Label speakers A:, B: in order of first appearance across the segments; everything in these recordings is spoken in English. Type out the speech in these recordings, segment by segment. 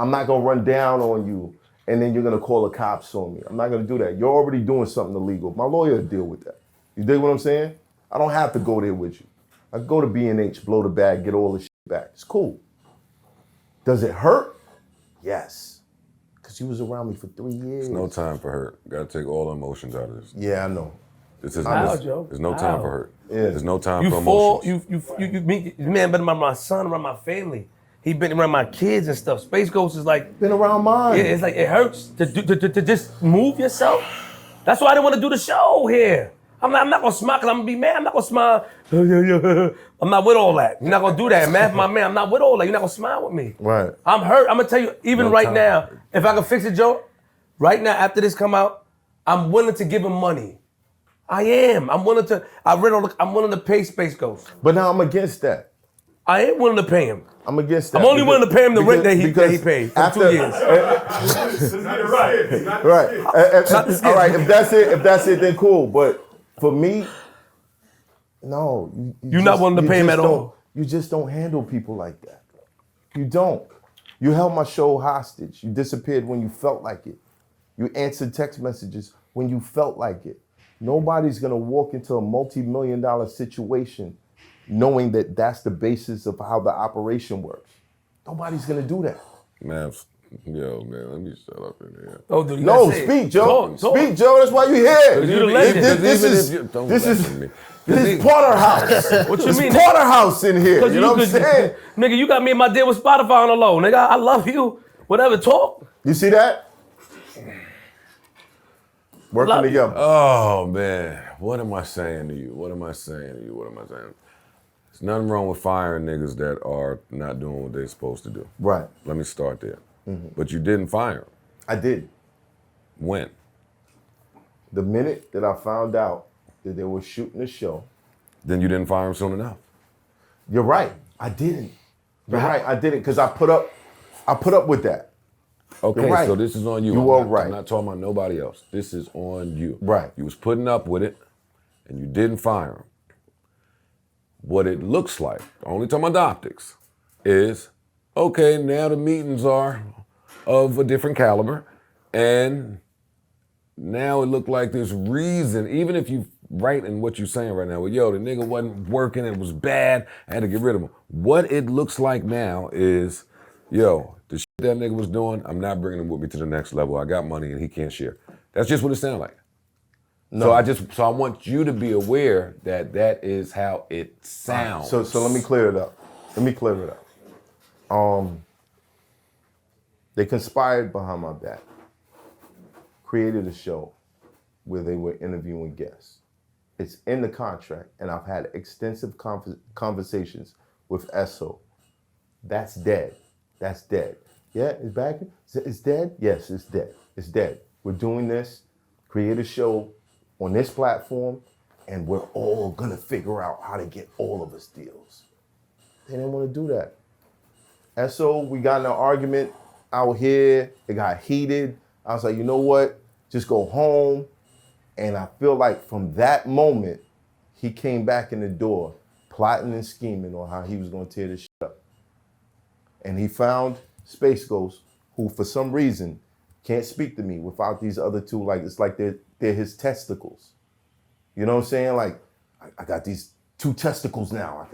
A: I'm not gonna run down on you and then you're gonna call the cops on me. I'm not gonna do that. You're already doing something illegal. My lawyer will deal with that. You dig what I'm saying? I don't have to go there with you. I go to B&H, blow the bag, get all the shit back. It's cool. Does it hurt? Yes. Because you was around me for 3 years.
B: There's no time for hurt. Got to take all the emotions out of this.
A: Yeah, I know.
B: This is there's no time for hurt. Yeah. There's no time for emotions.
C: You meet man been around my son, around my family. He been around my kids and stuff. Space Ghost is like
A: been around mine.
C: Yeah, it's like it hurts to just move yourself. That's why I didn't want to do the show here. I'm not gonna smile because I'm gonna be mad. I'm not gonna smile. I'm not with all that. You're not gonna do that, man. My man, I'm not with all that. You're not gonna smile with me.
A: Right.
C: I'm hurt. I'm gonna tell you, even right now, if I can fix it, Joe, right now after this come out, I'm willing to give him money. I am. I'm willing to. I'm willing to pay Space Ghost.
A: But now I'm against that.
C: I ain't willing to pay him.
A: I'm against that.
C: I'm only willing to pay him the rent that he paid for 2 years.
A: Right. All right. If that's it, then cool. But for me, no.
C: You're not willing to pay him at all.
A: You just don't handle people like that. You don't. You held my show hostage. You disappeared when you felt like it. You answered text messages when you felt like it. Nobody's gonna walk into a multi-million-dollar situation knowing that that's the basis of how the operation works. Nobody's gonna do that.
B: Man, let me shut up in here.
C: Oh, dude,
A: no, speak, Joe. Speak, Joe. That's why you're here.
C: You're the legend.
A: This is Podderhouse.
C: What you mean?
A: Podderhouse in here. You know what I'm saying?
C: Nigga, you got me in my deal with Spotify on the low. Nigga, I love you. Whatever, talk.
A: You see that? Working together.
B: Oh, man. What am I saying to you? What am I saying? There's nothing wrong with firing niggas that are not doing what they're supposed to do.
A: Right.
B: Let me start there. Mm-hmm. But you didn't fire him.
A: I did.
B: When?
A: The minute that I found out that they were shooting the show.
B: Then you didn't fire him soon enough.
A: You're right. I didn't. You're right. I didn't because I put up with that.
B: Okay, right. So this is on you.
A: You are right.
B: I'm not talking about nobody else. This is on you.
A: Right.
B: You was putting up with it, and you didn't fire him. What it looks like, only talking about the optics, is, okay, now the meetings are of a different caliber, and now it looked like there's reason, even if you right in what you're saying right now, well, yo, the nigga wasn't working, it was bad, I had to get rid of him. What it looks like now is, yo, the shit that nigga was doing, I'm not bringing him with me to the next level. I got money and he can't share. That's just what it sounds like. No. So I want you to be aware that that is how it sounds.
A: So let me clear it up. They conspired behind my back, created a show where they were interviewing guests. It's in the contract, and I've had extensive conversations with ESO. That's dead. That's dead. Yeah, it's back. It's dead? Yes, it's dead. It's dead. We're doing this, create a show on this platform, and we're all gonna figure out how to get all of us deals. They didn't want to do that. ESO, we got in an argument out here. It got heated. I was like, you know what? Just go home. And I feel like from that moment, he came back in the door, plotting and scheming on how he was gonna tear this shit up. And he found Space Ghost, who for some reason can't speak to me without these other two. Like, it's like they're his testicles. You know what I'm saying? Like, I got these two testicles now.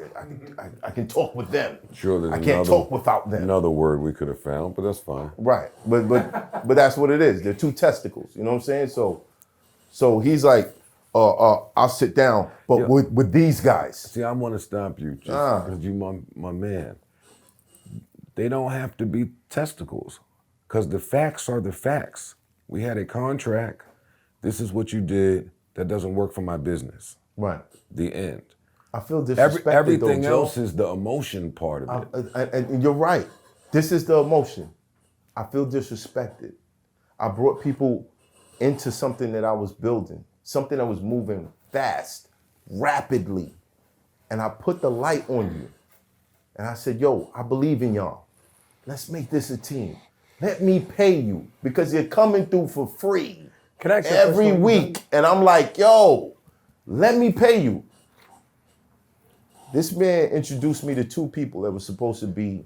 A: I can talk with them.
B: Sure,
A: I can't talk without them.
B: Another word we could have found, but that's fine.
A: Right, but that's what it is. They're two testicles. You know what I'm saying? So he's like, I'll sit down, but with these guys.
B: See, I want to stop you, just because you my man. They don't have to be testicles, because the facts are the facts. We had a contract. This is what you did. That doesn't work for my business.
A: Right.
B: The end.
A: I feel disrespected.
B: Everything
A: though,
B: else is the emotion part of it.
A: And you're right. This is the emotion. I feel disrespected. I brought people into something that I was building, something that was moving fast, rapidly. And I put the light on you. And I said, yo, I believe in y'all. Let's make this a team. Let me pay you because you're coming through for free every week. And I'm like, yo, let me pay you. This man introduced me to two people that were supposed to be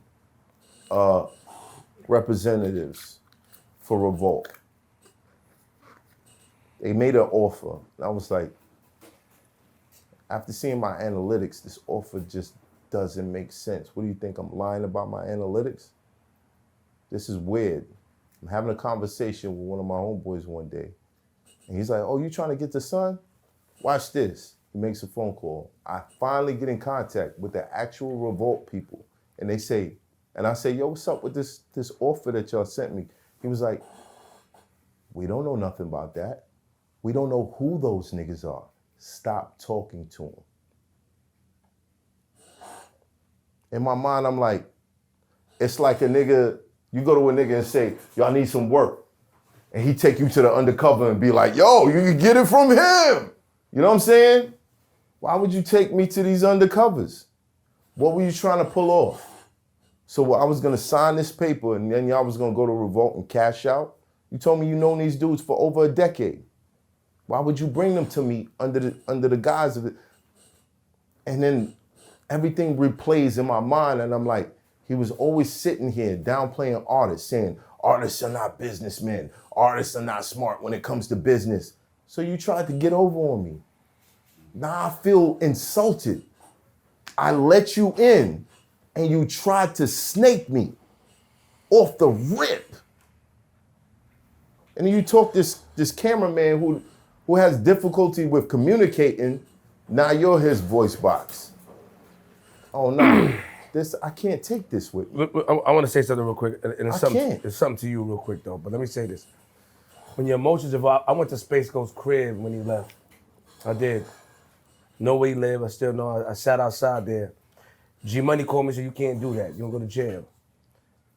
A: representatives for Revolt. They made an offer. And I was like, after seeing my analytics, this offer just doesn't make sense. What do you think? I'm lying about my analytics? This is weird. I'm having a conversation with one of my homeboys one day. And he's like, oh, you trying to get the son? Watch this. He makes a phone call. I finally get in contact with the actual Revolt people. And they say, and I say, yo, what's up with this offer that y'all sent me? He was like, we don't know nothing about that. We don't know who those niggas are. Stop talking to them. In my mind, I'm like, it's like a nigga, you go to a nigga and say, yo, I need some work. And he take you to the undercover and be like, yo, you can get it from him. You know what I'm saying? Why would you take me to these undercovers? What were you trying to pull off? So I was gonna sign this paper and then y'all was gonna go to Revolt and cash out? You told me you known these dudes for over a decade. Why would you bring them to me under the guise of it? And then everything replays in my mind and I'm like, he was always sitting here downplaying artists, saying artists are not businessmen, artists are not smart when it comes to business. So you tried to get over on me. Now I feel insulted. I let you in and you tried to snake me off the rip. And then you talk this cameraman who has difficulty with communicating, now you're his voice box. Oh no, I can't take this with me.
C: I want to say something real quick, and
A: can't.
C: It's something to you real quick though, but let me say this. When your emotions evolve, I went to Space Ghost's crib when he left. I did. Know where he lived, I still know, I sat outside there. G-Money called me and said, you can't do that, you're gonna go to jail.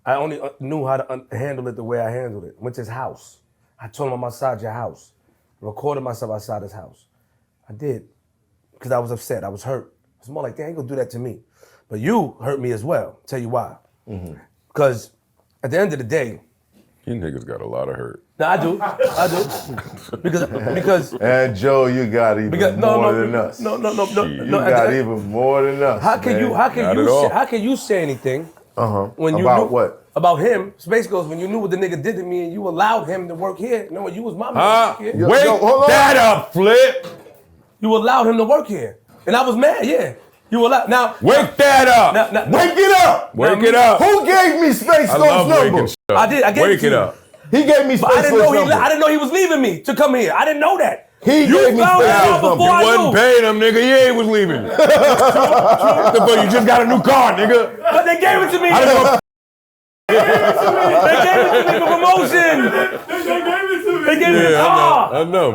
C: I only knew how to handle it the way I handled it. Went to his house. I told him I'm outside your house. Recorded myself outside his house. I did, because I was upset, I was hurt. It's more like, damn, you gonna do that to me. But you hurt me as well, tell you why. Because at the end of the day,
B: You niggas got a lot of hurt.
C: no, I do. Because
A: And Joe, you got even more than us.
C: No.
A: You got even more than us.
C: How can you say anything? When you
A: About
C: knew,
A: what?
C: About him, Space Ghost, when you knew what the nigga did to me and you allowed him to work here. No, you was my man.
B: Wake
A: hold on.
B: that up, Flip.
C: You allowed him to work here. And I was mad, yeah. You allowed, now.
B: Wake that up.
A: Wake it up.
B: Wake it up.
A: Who gave me Space
B: I
A: Ghost's
B: love
A: number?
B: waking shit up.
C: I did, I gave
B: Wake
C: it to
B: it
C: you.
B: up.
A: He gave me Space
C: I didn't
A: Ghost's number.
C: know he was leaving me to come here. I didn't know that.
A: He
C: You
A: gave me
C: found
A: Space
C: out
A: Ghost's
C: before
A: number.
C: I
B: Wasn't
C: knew.
B: paying him, nigga. Yeah, he was leaving. You just got a new car, nigga.
C: But they gave it to me.
B: I don't know.
C: They gave it to me for promotion. They gave me the car.
B: I know.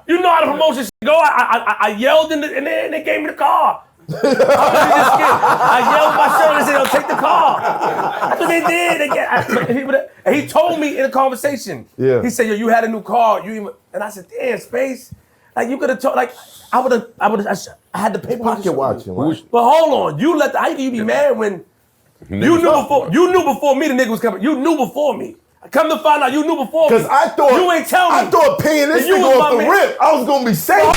C: You know how the promotion shit go. I yelled and then they gave me the car. I yelled my shirt and said, "Yo, take the car." That's what they did. And he told me in a conversation.
A: Yeah.
C: He said, "Yo, you had a new car. And I said, "Damn, Space. Like you could have told. Like I had the paperwork."
A: Pocket watching. Right?
C: But hold on, how can you be mad when you knew before me the nigga was coming? You knew before me. Come to find out, you knew before me.
A: Because I thought
C: you ain't tell me.
A: I thought paying this
C: you
A: nigga
C: was
A: off
C: my
A: the
C: man.
A: rip, I was gonna be safe.